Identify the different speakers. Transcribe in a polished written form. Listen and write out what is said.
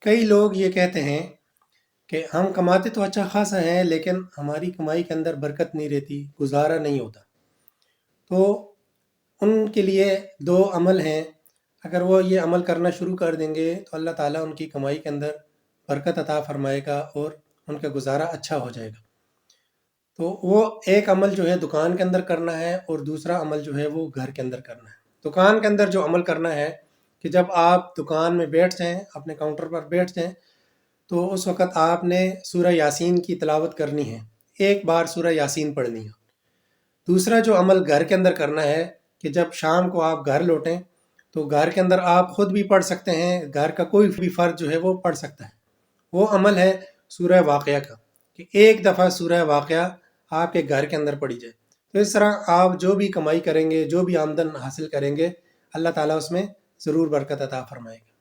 Speaker 1: कई लोग ये कहते हैं कि हम कमाते तो अच्छा खासा हैं, लेकिन हमारी कमाई के अंदर बरकत नहीं रहती, गुजारा नहीं होता। तो उनके लिए दो अमल हैं, अगर वो ये अमल करना शुरू कर देंगे तो अल्लाह ताला उनकी कमाई के अंदर बरकत अता फरमाएगा और उनका गुजारा अच्छा हो जाएगा। तो वो एक अमल जो है दुकान के अंदर करना है और दूसरा अमल जो है वो घर के अंदर करना है। दुकान के अंदर जो अमल करना है कि जब आप दुकान में बैठ जाएं, अपने काउंटर पर बैठ जाएं, तो उस वक़्त आपने सूरह यासीन की तिलावत करनी है। एक बार सूरह यासीन पढ़नी है। दूसरा जो अमल घर के अंदर करना है कि जब शाम को आप घर लौटें, तो घर के अंदर आप खुद भी पढ़ सकते हैं, घर का कोई भी फ़र्द जो है वो पढ़ सकता है। वो अमल है सूरह वाक़या का, कि एक दफ़ा सूरह वाक़या आपके घर के अंदर पढ़ी जाए। तो इस तरह आप जो भी कमाई करेंगे, जो भी आमदन हासिल करेंगे, अल्लाह ताला उसमें ज़रूर बरकत अता फ़रमाएगा।